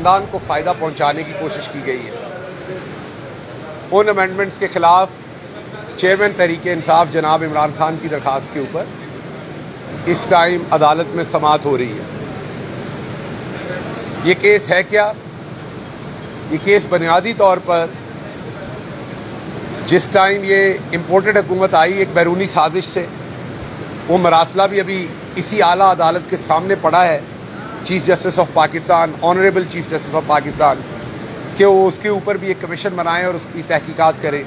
ख़ानदान को फ़ायदा पहुंचाने की कोशिश की गई है। उन अमेंडमेंट्स के ख़िलाफ़ चेयरमैन तहरीक इंसाफ जनाब इमरान खान की दरख्वास्त के ऊपर इस टाइम अदालत में समाअत हो रही है। ये केस है क्या? ये केस बुनियादी तौर पर जिस टाइम ये इम्पोर्टेड हुकूमत आई एक बैरूनी साजिश से, वो मरासला भी अभी इसी आला अदालत के सामने पड़ा है, chief justice of Pakistan, honourable chief justice of Pakistan, कि वो उसके ऊपर भी एक कमीशन बनाएं और उसकी तहकीकात करें।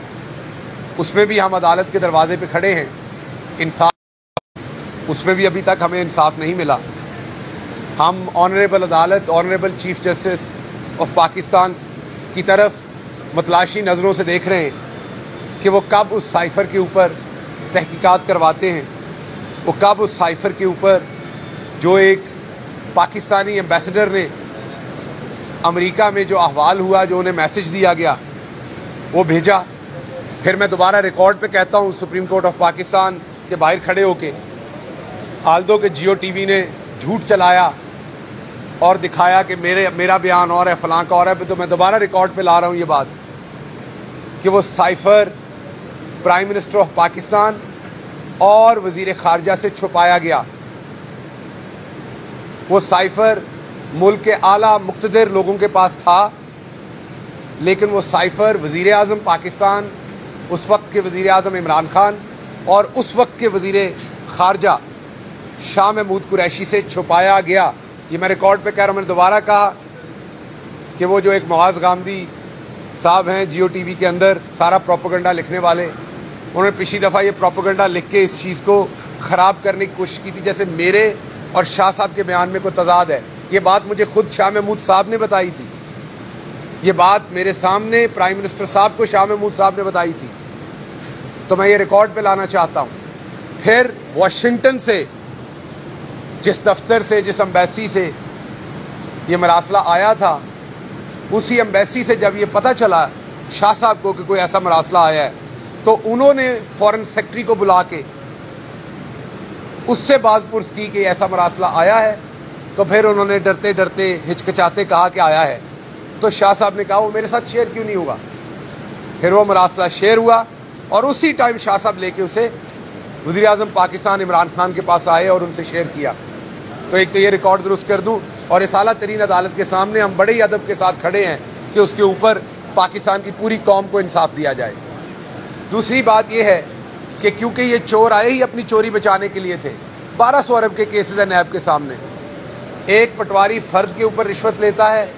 उसमें भी हम अदालत के दरवाजे पे खड़े हैं। इंसाफ, उसमें भी अभी तक हमें इंसाफ नहीं मिला। हम ऑनरेबल अदालत, honourable chief justice of Pakistan की तरफ मतलाशी नज़रों से देख रहे हैं कि वो कब उस साइफ़र के ऊपर तहकीकात करवाते हैं, वो कब उस साइफ़र के ऊपर जो एक पाकिस्तानी एम्बेसडर ने अमेरिका में जो अहवाल हुआ, जो उन्हें मैसेज दिया गया, वो भेजा। फिर मैं दोबारा रिकॉर्ड पे कहता हूँ, सुप्रीम कोर्ट ऑफ पाकिस्तान के बाहर खड़े होके आल्दो के जियो टीवी ने झूठ चलाया और दिखाया कि मेरा बयान और है, फलां का और है। तो मैं दोबारा रिकॉर्ड पे ला रहा हूँ ये बात कि वो cipher prime minister of Pakistan और वज़ीर ख़ारजा से छुपाया गया। वो साइफ़र मुल्क के आला मुक़्तदर लोगों के पास था, लेकिन वो साइफ़र वज़ीर आज़म पाकिस्तान, उस वक्त के वज़ीर आज़म इमरान खान और उस वक्त के वज़ीर ख़ारजा शाह महमूद कुरैशी से छुपाया गया। ये मैं रिकॉर्ड पे कह रहा हूँ। मैंने दोबारा कहा कि वो जो एक मुआज़ गामदी साहब हैं जियो टीवी के अंदर सारा प्रोपेगेंडा लिखने वाले, उन्होंने पिछली दफ़ा ये प्रोपेगेंडा लिख के इस चीज़ को ख़राब करने की कोशिश की थी, जैसे मेरे और शाह साहब के बयान में कोई तजाद है। ये बात मुझे खुद शाह महमूद साहब ने बताई थी। ये बात मेरे सामने प्राइम मिनिस्टर साहब को शाह महमूद साहब ने बताई थी। तो मैं ये रिकॉर्ड पे लाना चाहता हूँ। फिर वाशिंगटन से, जिस दफ्तर से, जिस एम्बेसी से ये मरासला आया था, उसी एम्बेसी से जब ये पता चला शाह साहब को कि कोई ऐसा मरासला आया है, तो उन्होंने फॉरेन सेक्रेटरी को बुला के उससे बाज़पुर्स की कि ऐसा मरासला आया है। तो फिर उन्होंने डरते डरते हिचकिचाते कहा कि आया है। तो शाह साहब ने कहा वो मेरे साथ शेयर क्यों नहीं हुआ। फिर वो मरासला शेयर हुआ और उसी टाइम शाह साहब लेके उसे वज़ीर आज़म पाकिस्तान इमरान खान के पास आए और उनसे शेयर किया। तो एक तो ये रिकॉर्ड दुरुस्त कर दूं, और इस आला तरीन अदालत के सामने हम बड़े ही अदब के साथ खड़े हैं कि उसके ऊपर पाकिस्तान की पूरी कौम को इंसाफ दिया जाए। दूसरी बात यह है कि क्योंकि ये चोर आए ही अपनी चोरी बचाने के लिए थे। 1200 अरब के केसेस है नैब के सामने। एक पटवारी फर्द के ऊपर रिश्वत लेता है,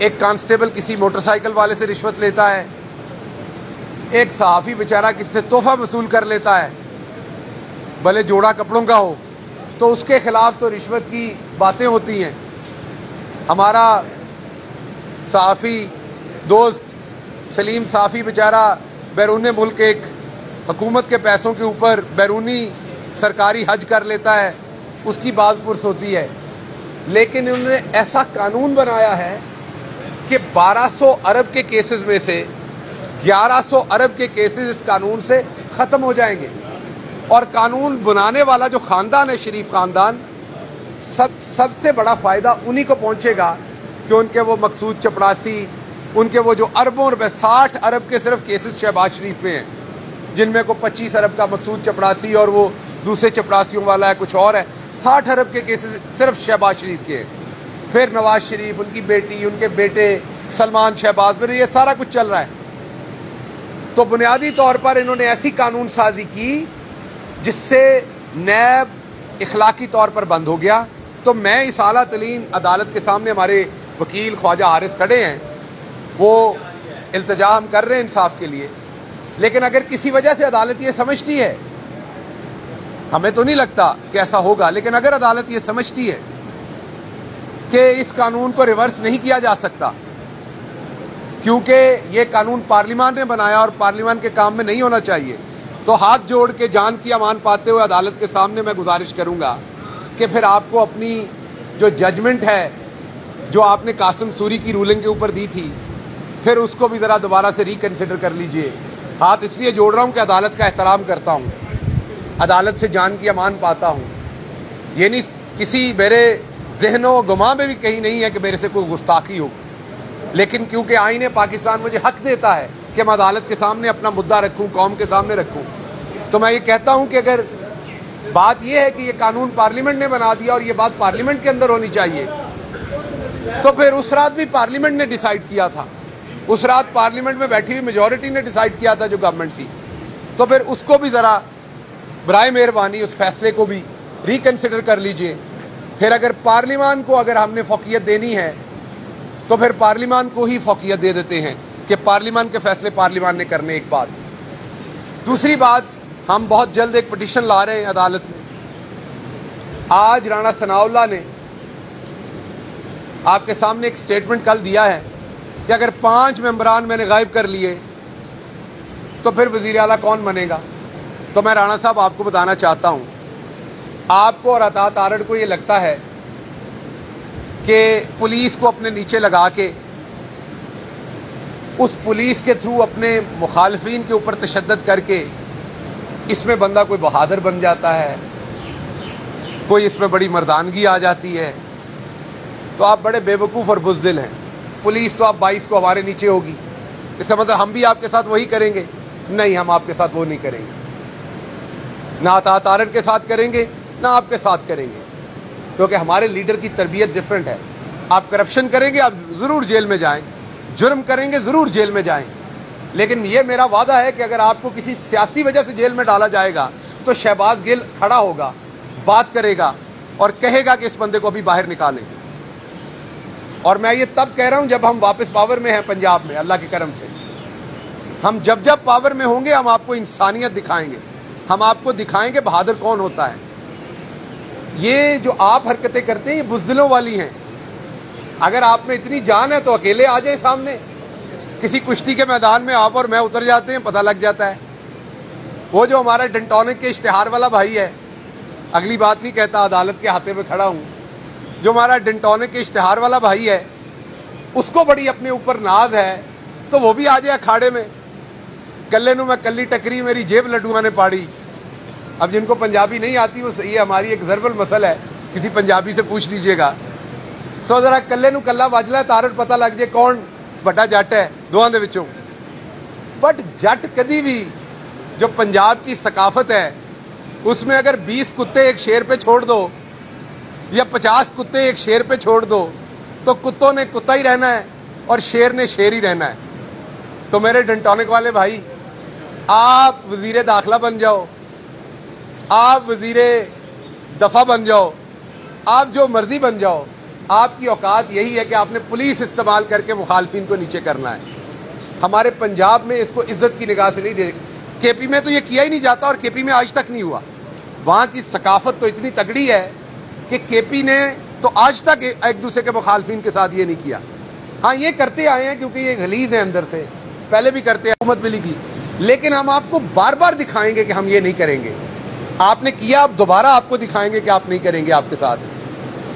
एक कांस्टेबल किसी मोटरसाइकिल वाले से रिश्वत लेता है, एक सहाफ़ी बेचारा किसी से तोहफा वसूल कर लेता है, भले जोड़ा कपड़ों का हो, तो उसके खिलाफ तो रिश्वत की बातें होती हैं। हमारा सहाफ़ी दोस्त सलीम साफ़ी बेचारा बैरून मुल्क एक हुकूमत के पैसों के ऊपर बैरूनी सरकारी हज कर लेता है, उसकी बाज़पुर्स होती है। लेकिन उन्होंने ऐसा कानून बनाया है कि 1200 अरब के केसेस में से 1100 अरब के केसेस इस कानून से ख़त्म हो जाएंगे। और कानून बनाने वाला जो ख़ानदान है, शरीफ ख़ानदान, सबसे बड़ा फ़ायदा उन्हीं को पहुँचेगा कि उनके वो मकसूद चपरासी, उनके वो जो अरबों रुपए, 60 अरब के सिर्फ केसेस शहबाज शरीफ में हैं, जिनमें को 25 अरब का मकसूद चपरासी और वो दूसरे चपरासियों वाला है, कुछ और है। 60 अरब के केसेस सिर्फ शहबाज शरीफ के हैं। फिर नवाज शरीफ, उनकी बेटी, उनके बेटे सलमान शहबाज, फिर ये सारा कुछ चल रहा है। तो बुनियादी तौर पर इन्होंने ऐसी कानून साजी की जिससे नैब इखलाकी तौर पर बंद हो गया। तो मैं इस आला तरीन अदालत के सामने, हमारे वकील ख्वाजा हारिस खड़े हैं, वो इल्तिजा हम कर रहे हैं इंसाफ के लिए। लेकिन अगर किसी वजह से अदालत ये समझती है, हमें तो नहीं लगता कि ऐसा होगा, लेकिन अगर अदालत ये समझती है कि इस कानून को रिवर्स नहीं किया जा सकता क्योंकि ये कानून पार्लियामान ने बनाया और पार्लियामान के काम में नहीं होना चाहिए, तो हाथ जोड़ के जान की अमान पाते हुए अदालत के सामने मैं गुजारिश करूंगा कि फिर आपको अपनी जो जजमेंट है, जो आपने कासिम सूरी की रूलिंग के ऊपर दी थी, फिर उसको भी ज़रा दोबारा से रिकन्सिडर कर लीजिए। हाथ इसलिए जोड़ रहा हूँ कि अदालत का एहतराम करता हूँ, अदालत से जान की अमान पाता हूँ। ये नहीं किसी मेरे जहनों गुमा में भी कहीं नहीं है कि मेरे से कोई गुस्ताखी हो, लेकिन क्योंकि आईन पाकिस्तान मुझे हक देता है कि मैं अदालत के सामने अपना मुद्दा रखूं, कौम के सामने रखूं, तो मैं ये कहता हूं कि अगर बात यह है कि ये कानून पार्लियामेंट ने बना दिया और ये बात पार्लियामेंट के अंदर होनी चाहिए, तो फिर उस रात भी पार्लियामेंट ने डिसाइड किया था, उस रात पार्लियामेंट में बैठी हुई मेजॉरिटी ने डिसाइड किया था जो गवर्नमेंट थी, तो फिर उसको भी जरा बराए मेहरबानी उस फैसले को भी रिकंसिडर कर लीजिए। फिर अगर पार्लियामान को अगर हमने फौकियत देनी है तो फिर पार्लियामान को ही फौकियत दे देते हैं कि पार्लियामान के फैसले पार्लियामान ने करने। एक बात। दूसरी बात, हम बहुत जल्द एक पिटीशन ला रहे हैं अदालत में। आज राणा सनाउल्लाह ने आपके सामने एक स्टेटमेंट कल दिया है कि अगर 5 मेंबरान मैंने गायब कर लिए तो फिर वजीर आला कौन बनेगा। तो मैं राणा साहब आपको बताना चाहता हूं, आपको और अता तारड़ को ये लगता है कि पुलिस को अपने नीचे लगा के उस पुलिस के थ्रू अपने मुखालफीन के ऊपर तशद्दुद करके इसमें बंदा कोई बहादुर बन जाता है, कोई इसमें बड़ी मर्दानगी आ जाती है, तो आप बड़े बेवकूफ़ और बुज़दिल हैं। पुलिस तो आप 22 को हमारे नीचे होगी, इसका मतलब हम भी आपके साथ वही करेंगे? नहीं, हम आपके साथ वो नहीं करेंगे, ना अता तारड़ के साथ करेंगे ना आपके साथ करेंगे, क्योंकि हमारे लीडर की तरबियत डिफरेंट है। आप करप्शन करेंगे, आप ज़रूर जेल में जाएं, जुर्म करेंगे ज़रूर जेल में जाएं, लेकिन ये मेरा वादा है कि अगर आपको किसी सियासी वजह से जेल में डाला जाएगा तो शहबाज गिल खड़ा होगा, बात करेगा और कहेगा कि इस बंदे को अभी बाहर निकालें। और मैं ये तब कह रहा हूं जब हम वापस पावर में हैं पंजाब में, अल्लाह के करम से। हम जब जब पावर में होंगे हम आपको इंसानियत दिखाएंगे, हम आपको दिखाएंगे बहादुर कौन होता है। ये जो आप हरकतें करते हैं ये बुज़दिलों वाली हैं। अगर आप में इतनी जान है तो अकेले आ जाए सामने, किसी कुश्ती के मैदान में आप और मैं उतर जाते हैं, पता लग जाता है। वो जो हमारा डेंटोनिक के इश्तिहार वाला भाई है, अगली बात नहीं कहता, अदालत के हाथे में खड़ा हूं, जो हमारा डेंटोनिक के इश्तिहार वाला भाई है, उसको बड़ी अपने ऊपर नाज है, तो वो भी आ जाए अखाड़े में। कल्ले नू मैं कल्ली टकरी, मेरी जेब लड्डुआ ने पाड़ी। अब जिनको पंजाबी नहीं आती वो सही है, हमारी एक जरबल मसल है, किसी पंजाबी से पूछ लीजिएगा। सो जरा कल्ले नू कल्ला वजला तारड़ पता लग जाए कौन बड़ा जट है दोवां दे विचों। बट जट कदी भी जो पंजाब की सकाफत है उसमें अगर 20 कुत्ते एक शेर पे छोड़ दो या 50 कुत्ते एक शेर पे छोड़ दो तो कुत्तों ने कुत्ता ही रहना है और शेर ने शेर ही रहना है। तो मेरे डेंटोनिक वाले भाई, आप वजीर दाखिला बन जाओ, आप वजीर दफा बन जाओ, आप जो मर्जी बन जाओ, आपकी औकात यही है कि आपने पुलिस इस्तेमाल करके मुखालफिन को नीचे करना है। हमारे पंजाब में इसको इज्जत की निगाह से नहीं दे, केपी में तो ये किया ही नहीं जाता और केपी में आज तक नहीं हुआ। वहां की सकाफत तो इतनी तगड़ी है कि केपी ने तो आज तक एक दूसरे के मुखालफिन के साथ ये नहीं किया। हाँ, ये करते आए हैं क्योंकि ये गलीज है अंदर से, पहले भी करते हैं, हुकूमत मिली की, लेकिन हम आपको बार बार दिखाएंगे कि हम ये नहीं करेंगे। आपने किया, अब दोबारा आपको दिखाएंगे कि आप नहीं करेंगे आपके साथ।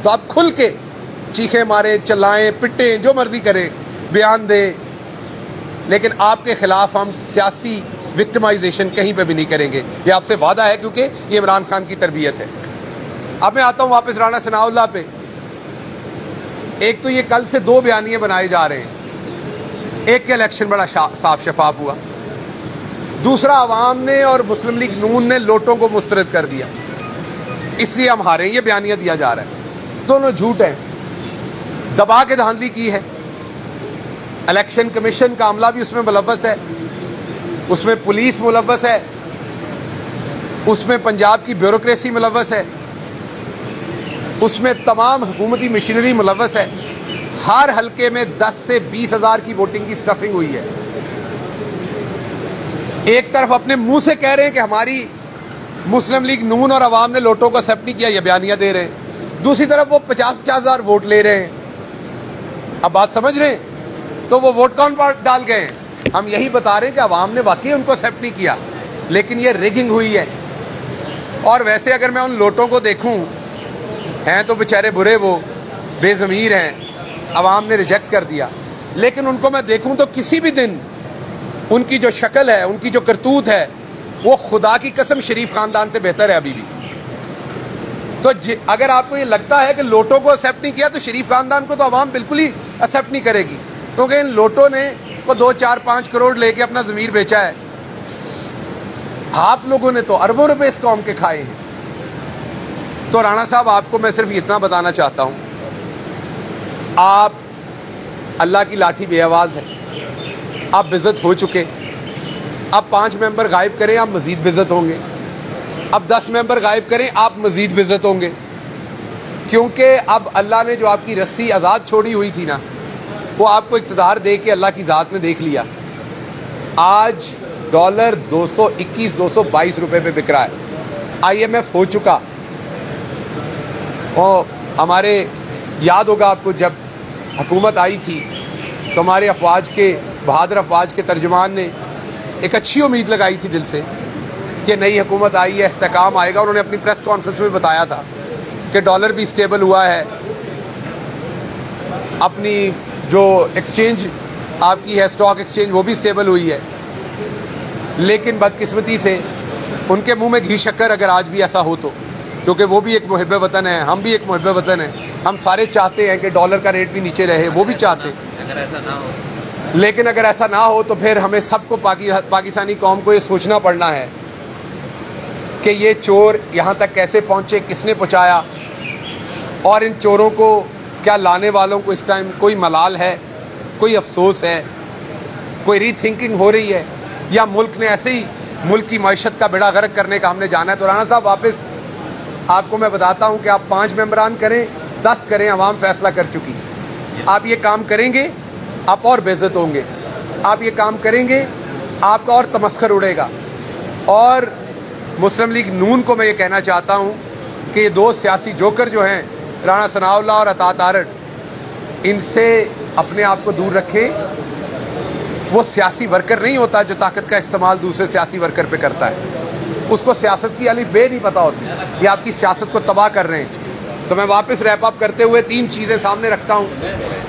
तो आप खुल के चीखे मारे, चिल्लाएं, पिटें, जो मर्जी करें, बयान दें, लेकिन आपके खिलाफ हम सियासी विक्टिमाइजेशन कहीं पे भी नहीं करेंगे। ये आपसे वादा है, क्योंकि ये इमरान खान की तरबियत है। अब मैं आता हूं वापस राणा सनाउल्लाह पे। एक तो ये कल से 2 बयानिए बनाए जा रहे हैं, एक के इलेक्शन बड़ा साफ शफाफ हुआ, दूसरा अवाम ने और मुस्लिम लीग नून ने लोटों को मुस्तरद कर दिया, इसलिए हम हारे। ये बयानिया दिया जा रहा है, दोनों झूठ हैं, दबा के धांधली की है। इलेक्शन कमीशन का अमला भी उसमें मुलव्वस है, उसमें पुलिस मुलव्वस है, उसमें पंजाब की ब्यूरोक्रेसी मुलव्वस है, उसमें तमाम हुकूमती मशीनरी मुलव्वस है। हर हलके में 10 से 20 हज़ार की वोटिंग की स्टफिंग हुई है। एक तरफ अपने मुंह से कह रहे हैं कि हमारी मुस्लिम लीग नून और अवाम ने लोटों को एक्सेप्ट नहीं किया, यह बयानियां दे रहे हैं। दूसरी तरफ वो 50-50 हज़ार वोट ले रहे हैं। अब बात समझ रहे हैं? तो वो वोट कौन डाल गए हैं? हम यही बता रहे हैं कि अवाम ने वाकई उनको एक्सेप्ट नहीं किया, लेकिन ये रिगिंग हुई है। और वैसे अगर मैं उन लोटों को देखूं, हैं तो बेचारे बुरे, वो बेज़मीर हैं, अवाम ने रिजेक्ट कर दिया, लेकिन उनको मैं देखूं तो किसी भी दिन उनकी जो शक्ल है, उनकी जो करतूत है, वो खुदा की कसम शरीफ खानदान से बेहतर है अभी भी। तो अगर आपको ये लगता है कि लोटो को एक्सेप्ट नहीं किया तो शरीफ खानदान को तो अवाम बिल्कुल ही एक्सेप्ट नहीं करेगी, क्योंकि इन लोटो ने को 2, 4, 5 करोड़ लेके अपना जमीर बेचा है। आप लोगों ने तो अरबों रुपए इस कौम के खाए हैं। तो राणा साहब, आपको मैं सिर्फ इतना बताना चाहता हूं, आप अल्लाह की लाठी बेआवाज है, आप बेइज्जत हो चुके। अब 5 मेंबर गायब करें, आप मजीद बेइज्जत होंगे। अब 10 मेंबर गायब करें, आप मजीद बेइज्जत होंगे, क्योंकि अब अल्लाह ने जो आपकी रस्सी आज़ाद छोड़ी हुई थी ना, वो आपको इक़्तिदार दे के अल्लाह की ज़ात ने देख लिया। आज डॉलर 221-222 रुपए पे बिक रहा है। IMF हो चुका। और हमारे याद होगा आपको, जब हुकूमत आई थी तो हमारे अफवाज के, बहादुर अफवाज के तर्जुमान ने एक अच्छी उम्मीद लगाई थी दिल से कि नई हुकूमत आई है, इस्तेकाम आएगा। उन्होंने अपनी प्रेस कॉन्फ्रेंस में बताया था कि डॉलर भी स्टेबल हुआ है, अपनी जो एक्सचेंज आपकी है, स्टॉक एक्सचेंज, वो भी स्टेबल हुई है। लेकिन बदकिस्मती से उनके मुंह में घी शक्कर अगर आज भी ऐसा हो तो, क्योंकि वो भी एक मुहिब्बे वतन है, हम भी एक मुहिब्बे वतन है, हम सारे चाहते हैं कि डॉलर का रेट भी नीचे रहे, वो भी चाहते हैं। अगर ऐसा ना हो, लेकिन अगर ऐसा ना हो तो फिर हमें सबको पाकिस्तानी कौम को ये सोचना पड़ना है कि ये चोर यहाँ तक कैसे पहुँचे, किसने पहुँचाया, और इन चोरों को क्या लाने वालों को इस टाइम कोई मलाल है, कोई अफसोस है, कोई रीथिंकिंग हो रही है, या मुल्क ने ऐसे ही मुल्क की मईशत का बेड़ा गर्क करने का हमने जाना है। तो राणा साहब, वापस आपको मैं बताता हूं कि आप 5 मेंबरान करें, 10 करें, अवाम फैसला कर चुकी। आप ये काम करेंगे, आप और बेइज्जत होंगे। आप ये काम करेंगे, आपका और तमस्खर उड़ेगा। और मुस्लिम लीग नून को मैं ये कहना चाहता हूं कि ये 2 सियासी जोकर जो हैं, राणा सनाउल्लाह और अता तारड़, इनसे अपने आप को दूर रखें। वो सियासी वर्कर नहीं होता जो ताकत का इस्तेमाल दूसरे सियासी वर्कर पे करता है। उसको सियासत की अली बे नहीं पता होती, ये आपकी सियासत को तबाह कर रहे हैं। तो मैं वापस रैप अप करते हुए 3 चीज़ें सामने रखता हूँ।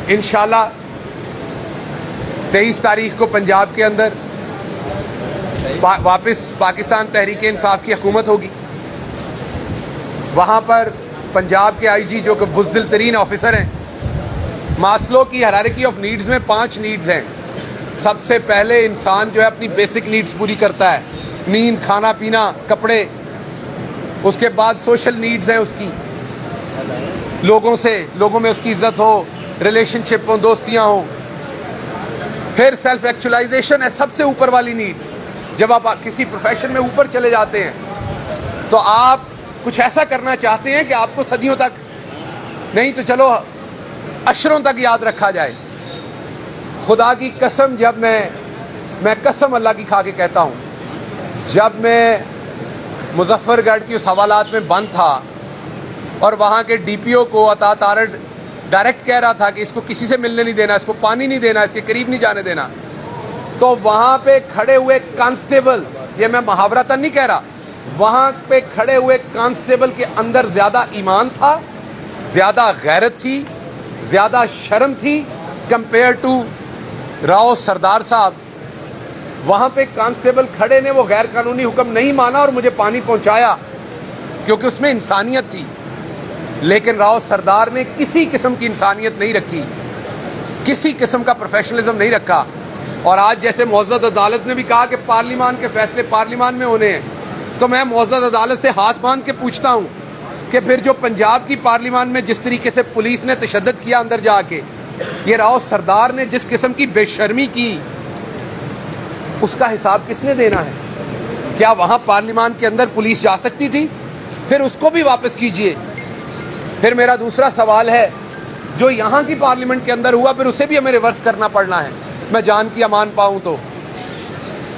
इंशाल्लाह 23 तारीख को पंजाब के अंदर वापस पाकिस्तान तहरीक इंसाफ की हुकूमत होगी। वहाँ पर पंजाब के IG जो कि बुज़दिल तरीन ऑफिसर हैं, मास्लो की हायरार्की ऑफ नीड्स में 5 नीड्स हैं। सबसे पहले इंसान जो है अपनी बेसिक नीड्स पूरी करता है, नींद, खाना पीना, कपड़े। उसके बाद सोशल नीड्स हैं उसकी, लोगों में उसकी इज्जत हो, रिलेशनशिप हो, दोस्तियां हो। फिर सेल्फ एक्चुअलाइजेशन है सबसे ऊपर वाली नीड। जब आप किसी प्रोफेशन में ऊपर चले जाते हैं तो आप कुछ ऐसा करना चाहते हैं कि आपको सदियों तक नहीं तो चलो अशरों तक याद रखा जाए। खुदा की कसम, जब मैं कसम अल्लाह की खा के कहता हूँ, जब मैं मुजफ्फरगढ़ की उस हवालात में बंद था और वहाँ के DPO को अता तारड़ डायरेक्ट कह रहा था कि इसको किसी से मिलने नहीं देना, इसको पानी नहीं देना, इसके करीब नहीं जाने देना, तो वहाँ पे खड़े हुए कांस्टेबल, ये मैं मुहावरतन नहीं कह रहा, वहाँ पे खड़े हुए कांस्टेबल के अंदर ज़्यादा ईमान था, ज़्यादा गैरत थी, ज़्यादा शर्म थी कंपेयर टू राव सरदार साहब। वहाँ पे कांस्टेबल खड़े ने वो गैर कानूनी हुक्म नहीं माना और मुझे पानी पहुँचाया, क्योंकि उसमें इंसानियत थी। लेकिन राव सरदार ने किसी किस्म की इंसानियत नहीं रखी, किसी किस्म का प्रोफेशनलिज्म नहीं रखा। और आज जैसे मुअज़्ज़ज़ अदालत ने भी कहा कि पार्लिमान के फैसले पार्लिमान में होने हैं, तो मैं मुअज़्ज़ज़ अदालत से हाथ बांध के पूछता हूँ कि फिर जो पंजाब की पार्लिमान में जिस तरीके से पुलिस ने तशद्दुद किया अंदर जाके, ये राव सरदार ने जिस किस्म की बेशर्मी की, उसका हिसाब किसने देना है? क्या वहाँ पार्लिमान के अंदर पुलिस जा सकती थी? फिर उसको भी वापस कीजिए। फिर मेरा दूसरा सवाल है, जो यहाँ की पार्लियामेंट के अंदर हुआ, फिर उसे भी हमें रिवर्स करना पड़ना है, मैं जान की अमान पाऊँ तो।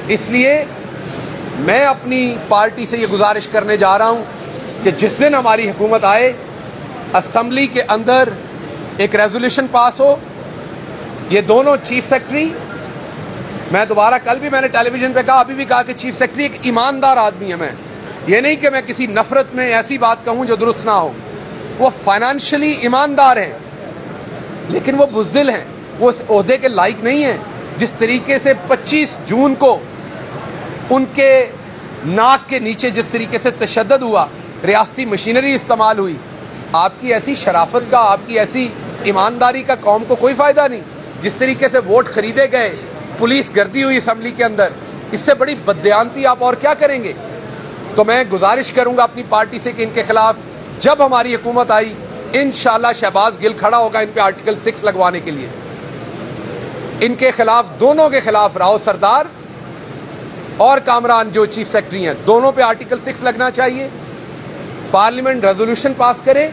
इसलिए मैं अपनी पार्टी से ये गुजारिश करने जा रहा हूँ कि जिस दिन हमारी हुकूमत आए, असम्बली के अंदर एक रेजोल्यूशन पास हो। ये दोनों चीफ सेक्रेटरी, मैं दोबारा कल भी मैंने टेलीविजन पे कहा, अभी भी कहा कि चीफ सेक्रेटरी एक ईमानदार आदमी है। मैं ये नहीं कि मैं किसी नफरत में ऐसी बात कहूँ जो दुरुस्त ना हो, वो फाइनेंशियली ईमानदार हैं, लेकिन वो बुज़दिल हैं, वो उस ओहदे के लायक नहीं हैं। जिस तरीके से 25 जून को उनके नाक के नीचे जिस तरीके से तशद्दुद हुआ, रियासती मशीनरी इस्तेमाल हुई। आपकी ऐसी शराफत का, आपकी ऐसी ईमानदारी का कौम को कोई फ़ायदा नहीं। जिस तरीके से वोट खरीदे गए, पुलिस गर्दी हुई असम्बली के अंदर, इससे बड़ी बददियानती आप और क्या करेंगे। तो मैं गुजारिश करूंगा अपनी पार्टी से कि इनके खिलाफ जब हमारी हुकूमत आई, इंशाअल्लाह शहबाज गिल खड़ा होगा इन पे आर्टिकल 6 लगवाने के लिए। इनके खिलाफ, दोनों के खिलाफ, राव सरदार और कामरान जो चीफ सेक्रेटरी हैं, दोनों पे आर्टिकल 6 लगना चाहिए। पार्लियामेंट रेजोल्यूशन पास करे,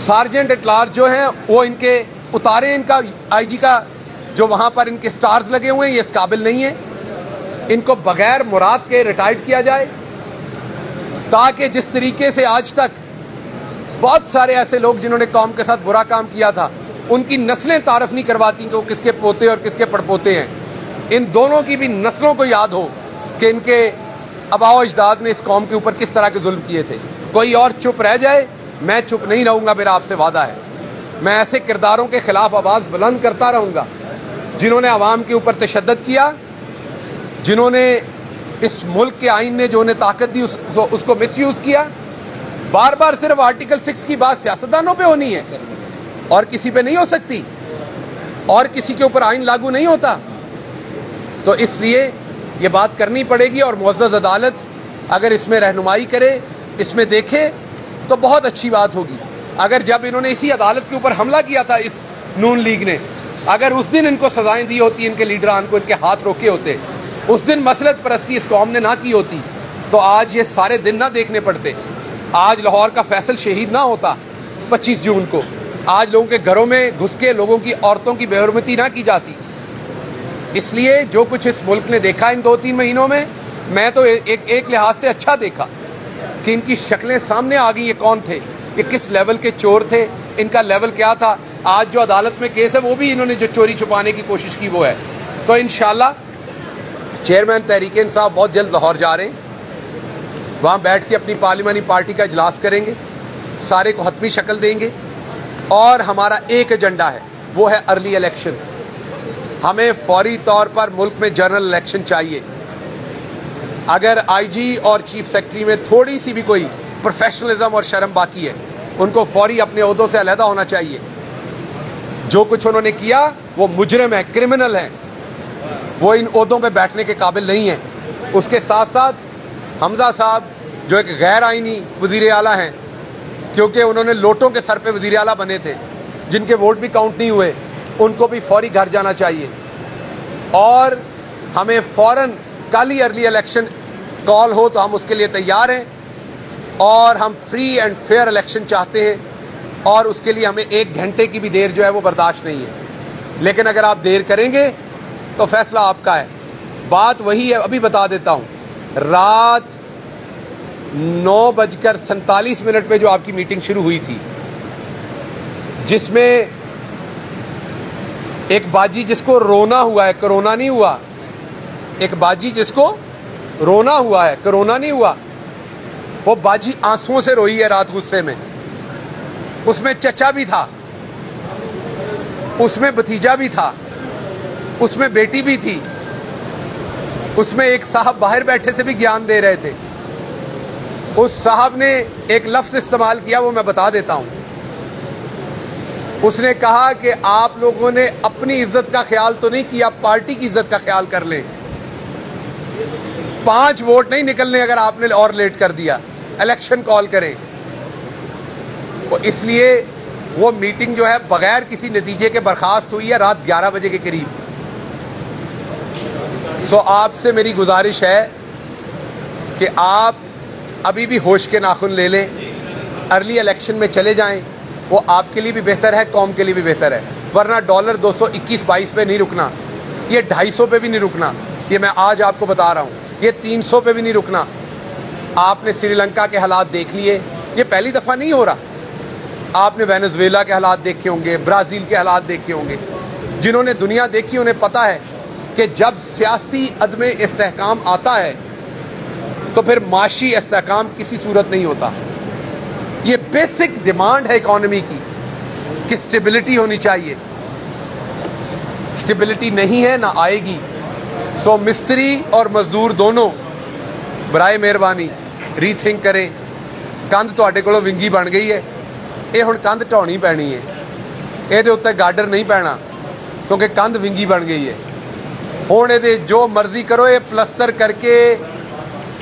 सार्जेंट एट लार्ज जो हैं वो इनके उतारे, इनका आईजी का जो वहां पर इनके स्टार्स लगे हुए हैं, ये इस काबिल नहीं है। इनको बगैर मुराद के रिटायर्ड किया जाए, ताकि जिस तरीके से आज तक बहुत सारे ऐसे लोग जिन्होंने कौम के साथ बुरा काम किया था, उनकी नस्लें तारफ नहीं करवाती कि वो किसके पोते और किसके पड़पोते हैं। इन दोनों की भी नस्लों को याद हो कि इनके आबाओ अजदाद ने इस कौम के ऊपर किस तरह के जुल्म किए थे। कोई और चुप रह जाए, मैं चुप नहीं रहूंगा, मेरा आपसे वादा है। मैं ऐसे किरदारों के खिलाफ आवाज बुलंद करता रहूंगा जिन्होंने अवाम के ऊपर तशद्दुद किया, जिन्होंने इस मुल्क के आइन ने जो उन्हें ताकत दी उसको मिसयूज किया। बार बार सिर्फ आर्टिकल 6 की बात सियासतदानों पे होनी है और किसी पे नहीं हो सकती, और किसी के ऊपर आइन लागू नहीं होता। तो इसलिए ये बात करनी पड़ेगी और मुअज़्ज़ज़ अदालत अगर इसमें रहनुमाई करे, इसमें देखे, तो बहुत अच्छी बात होगी। अगर जब इन्होंने इसी अदालत के ऊपर हमला किया था, इस नून लीग ने, अगर उस दिन इनको सजाएं दी होती, इनके लीडरान को इनके हाथ रोके होते, उस दिन मसलत परस्ती इस कौम ने ना की होती, तो आज ये सारे दिन ना देखने पड़ते। आज लाहौर का फैसल शहीद ना होता 25 जून को, आज लोगों के घरों में घुस के लोगों की, औरतों की बेहुरमती ना की जाती। इसलिए जो कुछ इस मुल्क ने देखा इन 2-3 महीनों में, मैं तो एक लिहाज से अच्छा देखा कि इनकी शक्लें सामने आ गई, ये कौन थे, ये किस लेवल के चोर थे, इनका लेवल क्या था। आज जो अदालत में केस है वो भी इन्होंने जो चोरी छुपाने की कोशिश की वो है। तो इंशाल्लाह चेयरमैन तहरीक इंसाफ बहुत जल्द लाहौर जा रहे हैं, वहाँ बैठ के अपनी पार्लिमानी पार्टी का इजलास करेंगे, सारे को हतमी शक्ल देंगे, और हमारा एक एजेंडा है, वो है अर्ली इलेक्शन। हमें फौरी तौर पर मुल्क में जनरल इलेक्शन चाहिए। अगर आईजी और चीफ सेक्रेटरी में थोड़ी सी भी कोई प्रोफेशनलिज्म और शर्म बाकी है, उनको फौरी अपने ओहदों से अलहदा होना चाहिए। जो कुछ उन्होंने किया वो मुजरिम है, क्रिमिनल है, वो इन ओहदों पे बैठने के काबिल नहीं है। उसके साथ साथ हमजा साहब जो एक गैर आईनी वजीर आला हैं, क्योंकि उन्होंने लोटों के सर पे वजीर आला बने थे, जिनके वोट भी काउंट नहीं हुए, उनको भी फौरी घर जाना चाहिए। और हमें फौरन कल ही अर्ली इलेक्शन कॉल हो तो हम उसके लिए तैयार हैं, और हम फ्री एंड फेयर इलेक्शन चाहते हैं, और उसके लिए हमें 1 घंटे की भी देर जो है वो बर्दाश्त नहीं है। लेकिन अगर आप देर करेंगे तो फैसला आपका है। बात वही है, अभी बता देता हूं, रात 9:47 पे जो आपकी मीटिंग शुरू हुई थी, जिसमें एक बाजी जिसको रोना हुआ है, कोरोना नहीं हुआ, एक बाजी जिसको रोना हुआ है, कोरोना नहीं हुआ, वो बाजी आंसुओं से रोई है रात गुस्से में। उसमें चचा भी था, उसमें भतीजा भी था, उसमें बेटी भी थी, उसमें एक साहब बाहर बैठे से भी ज्ञान दे रहे थे। उस साहब ने एक लफ्ज इस्तेमाल किया, वो मैं बता देता हूं। उसने कहा कि आप लोगों ने अपनी इज्जत का ख्याल तो नहीं किया, पार्टी की इज्जत का ख्याल कर लें। 5 वोट नहीं निकलने अगर आपने और लेट कर दिया, इलेक्शन कॉल करें। तो इसलिए वो मीटिंग जो है बगैर किसी नतीजे के बर्खास्त हुई है रात 11 बजे के करीब। सो आपसे मेरी गुजारिश है कि आप अभी भी होश के नाखून ले लें, अर्ली इलेक्शन में चले जाएं। वो आपके लिए भी बेहतर है, कौम के लिए भी बेहतर है। वरना डॉलर 221-22 पे नहीं रुकना, ये 250 पे भी नहीं रुकना, ये मैं आज आपको बता रहा हूं, ये 300 पे भी नहीं रुकना। आपने श्रीलंका के हालात देख लिए, ये पहली दफा नहीं हो रहा। आपने वेनेजुएला के हालात देखे होंगे, ब्राजील के हालात देखे होंगे। जिन्होंने दुनिया देखी उन्हें पता है कि जब सियासी अदम इस्तेहकाम आता है तो फिर माशी इस्तेहकाम किसी सूरत नहीं होता। ये बेसिक डिमांड है इकॉनमी की कि स्टेबिलिटी होनी चाहिए। स्टेबिलिटी नहीं है ना आएगी। सो मिस्त्री और मजदूर दोनों बराए मेहरबानी ਰੀਥਿੰਕ ਕਰੇ। ਕੰਧ ਤੁਹਾਡੇ ਕੋਲੋਂ ਵਿੰਗੀ ਬਣ ਗਈ ਹੈ, ਇਹ ਹੁਣ ਕੰਧ ਢਾਉਣੀ ਪੈਣੀ ਹੈ, ਇਹਦੇ ਉੱਤੇ ਗਾਰਡਰ ਨਹੀਂ ਪੈਣਾ ਕਿਉਂਕਿ ਕੰਧ ਵਿੰਗੀ ਬਣ ਗਈ ਹੈ। ਹੁਣ ਇਹਦੇ ਜੋ ਮਰਜ਼ੀ ਕਰੋ, ਇਹ ਪਲਸਤਰ ਕਰਕੇ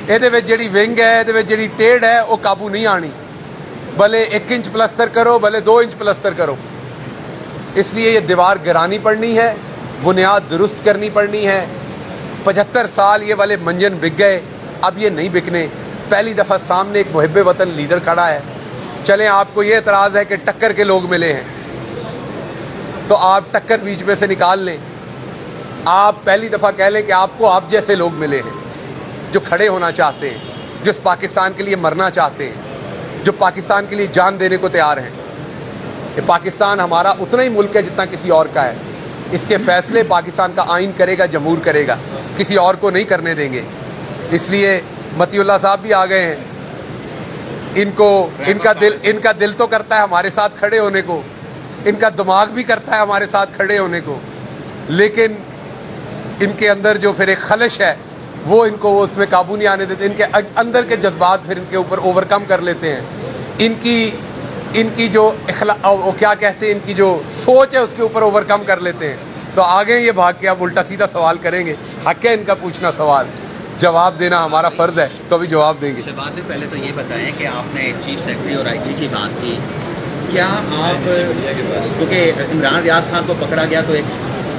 ਇਹਦੇ ਵਿੱਚ ਜਿਹੜੀ ਵਿੰਗ ਹੈ, ਇਹਦੇ ਵਿੱਚ ਜਿਹੜੀ ਟੇਢ ਹੈ ਉਹ ਕਾਬੂ ਨਹੀਂ ਆਣੀ। भले 1 इंच प्लस्तर करो, भले 2 इंच प्लस्तर करो, इसलिए ये दीवार गिरानी पड़नी है, बुनियाद दुरुस्त करनी पड़नी है। 75 साल ये वाले मंजन बिक गए, अब ये नहीं बिकने। पहली दफ़ा सामने एक मुहिब्बे वतन लीडर खड़ा है। चलें, आपको ये एतराज़ है कि टक्कर के लोग मिले हैं तो आप टक्कर बीच में से निकाल लें। आप पहली दफ़ा कह लें कि आपको आप जैसे लोग मिले हैं जो खड़े होना चाहते हैं, जो इस पाकिस्तान के लिए मरना चाहते हैं, जो पाकिस्तान के लिए जान देने को तैयार हैं। ये पाकिस्तान हमारा उतना ही मुल्क है जितना किसी और का है। इसके फैसले पाकिस्तान का आइन करेगा, जमहूर करेगा, किसी और को नहीं करने देंगे। इसलिए मतीउल्लाह साहब भी आ गए हैं। इनका दिल तो करता है हमारे साथ खड़े होने को, इनका दिमाग भी करता है हमारे साथ खड़े होने को, लेकिन इनके अंदर जो फिर एक खलश है वो इनको उसमें काबू नहीं आने देते। इनके अंदर के जज्बात फिर इनके ऊपर ओवरकम कर लेते हैं। इनकी जो वो क्या कहते हैं, इनकी जो सोच है उसके ऊपर ओवरकम कर लेते हैं। तो आगे ये भाग के अब उल्टा सीधा सवाल करेंगे। हक है इनका पूछना सवाल, जवाब देना हमारा फर्ज है, तो अभी जवाब देंगे। शहबाज से पहले तो ये बताएं कि आपने चीफ सेक्रेटरी और आईजी की बात की, क्या आप, क्योंकि इमरान रियाज खान को पकड़ा गया तो एक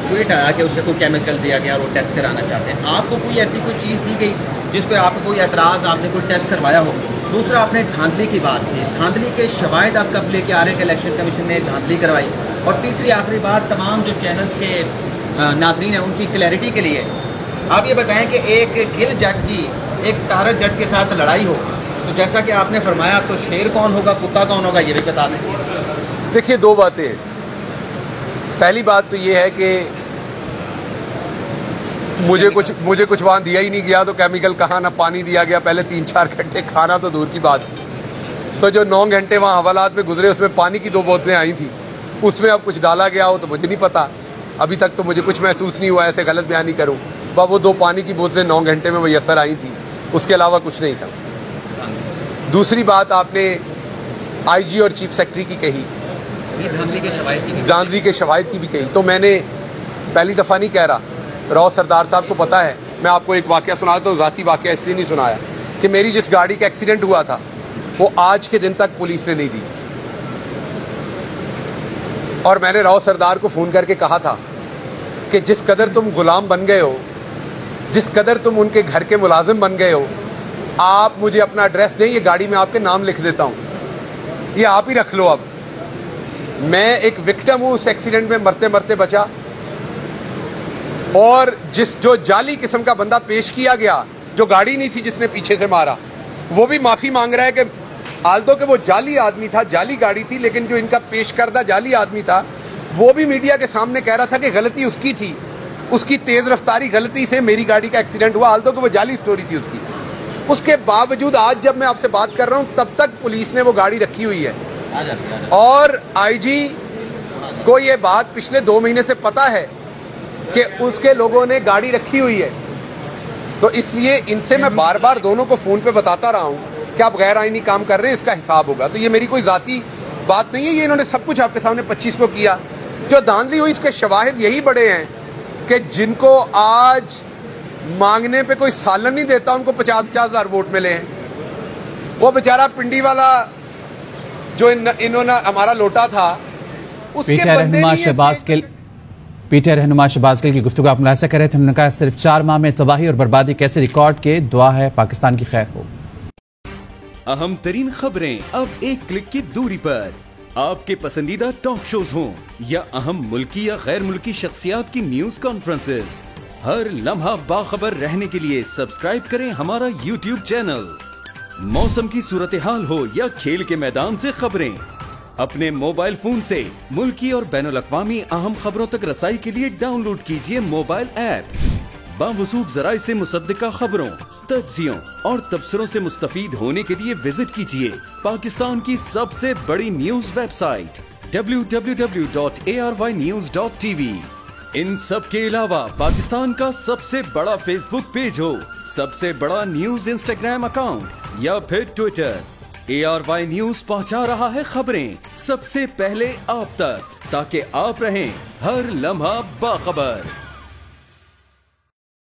ट्वीट आया कि उससे कोई केमिकल दिया गया और वो टेस्ट कराना चाहते हैं, आपको कोई ऐसी कोई चीज़ दी गई जिस पर आपको कोई एतराज़, आपने कोई टेस्ट करवाया हो? दूसरा, आपने धांधली की बात की, धांधली के शवाहिद आप कब लेके आ रहे हैं कि इलेक्शन कमीशन ने धांधली करवाई? और तीसरी आखिरी बात, तमाम जो चैनल्स के नाज़रीन हैं उनकी क्लैरिटी के लिए आप ये बताएं कि एक गिल जट की एक तारक जट के साथ लड़ाई हो तो जैसा कि आपने फरमाया, तो शेर कौन होगा, कुत्ता कौन होगा, ये भी बता दें। देखिए, दो बातें। पहली बात तो ये है कि मुझे कुछ वहाँ दिया ही नहीं गया, तो केमिकल कहाँ, ना पानी दिया गया। पहले 3-4 घंटे खाना तो दूर की बात थी, तो जो 9 घंटे वहाँ हवालात में गुजरे उसमें पानी की 2 बोतलें आई थी, उसमें अब कुछ डाला गया हो तो मुझे नहीं पता। अभी तक तो मुझे कुछ महसूस नहीं हुआ, ऐसे गलत बयान नहीं करूँ। वो 2 पानी की बोतलें 9 घंटे में मैसर आई थी, उसके अलावा कुछ नहीं था। दूसरी बात आपने आईजी और चीफ सेक्रेटरी की कही, धांधली के शवाहिद की भी कही, तो मैंने पहली दफ़ा नहीं कह रहा। राव सरदार साहब को पता है। मैं आपको एक वाक़या सुनाता हूँ, ज़ाती वाक़या इसलिए नहीं सुनाया कि मेरी जिस गाड़ी का एक्सीडेंट हुआ था वो आज के दिन तक पुलिस ने नहीं दी, और मैंने राव सरदार को फ़ोन करके कहा था कि जिस कदर तुम गुलाम बन गए हो, जिस कदर तुम उनके घर के मुलाजिम बन गए हो, आप मुझे अपना एड्रेस दें, ये गाड़ी में आपके नाम लिख देता हूँ, ये आप ही रख लो। अब मैं एक विक्टिम हूँ, उस एक्सीडेंट में मरते मरते बचा, और जो जाली किस्म का बंदा पेश किया गया, जो गाड़ी नहीं थी जिसने पीछे से मारा, वो भी माफ़ी मांग रहा है कि आल्दो के वो जाली आदमी था, जाली गाड़ी थी, लेकिन जो इनका पेश करदा जाली आदमी था वो भी मीडिया के सामने कह रहा था कि गलती उसकी थी, उसकी तेज़ रफ्तारी गलती से मेरी गाड़ी का एक्सीडेंट हुआ, आल्दो कि वो जाली स्टोरी थी उसकी। उसके बावजूद आज जब मैं आपसे बात कर रहा हूँ तब तक पुलिस ने वो गाड़ी रखी हुई है, और आईजी को ये बात पिछले 2 महीने से पता है कि उसके लोगों ने गाड़ी रखी हुई है। तो इसलिए इनसे मैं बार बार दोनों को फ़ोन पे बताता रहा हूँ कि आप गैर आईनी काम कर रहे हैं, इसका हिसाब होगा। तो ये मेरी कोई ज़ाती बात नहीं है, ये इन्होंने सब कुछ आपके सामने 25 को किया। जो धांधली हुई इसके शवाहिद यही बड़े हैं कि जिनको आज मांगने पे कोई सालन नहीं देता, उनको 50-50 हज़ार वोट मिले हैं। वो बेचारा पिंडी वाला जो इन्होंने हमारा लोटा था, उसके बंदे नहीं। पीटीआई रहनुमा शहबाज गिल की गुफ्तगू आप मुलाहिजा कर रहे थे। उन्होंने कहा सिर्फ 4 माह में तबाही और बर्बादी कैसे रिकॉर्ड के, दुआ है पाकिस्तान की खैर हो। अहम तरीन खबरें अब एक क्लिक की दूरी पर, आपके पसंदीदा टॉक शोज हों या अहम मुल्की या गैर मुल्की शख्सियात की न्यूज कॉन्फ्रेंसेस, हर लम्हा बाखबर रहने के लिए सब्सक्राइब करें हमारा YouTube चैनल। मौसम की सूरत हाल हो या खेल के मैदान से खबरें, अपने मोबाइल फोन से मुल्की और बैनुल अक़वामी अहम खबरों तक रसाई के लिए डाउनलोड कीजिए मोबाइल ऐप। बावसूख ज़राए से मुसद्दिका खबरों, तज्ज़ियों और तबसरों से मुस्तफीद होने के लिए विजिट कीजिए पाकिस्तान की सबसे बड़ी न्यूज वेबसाइट www.arYnews.tv। इन सब के अलावा पाकिस्तान का सबसे बड़ा फेसबुक पेज हो, सबसे बड़ा न्यूज इंस्टाग्राम अकाउंट या फिर ट्विटर। ARY न्यूज पहुंचा रहा है खबरें सबसे पहले आप तक, ताकि आप रहें हर लम्हा बाखबर।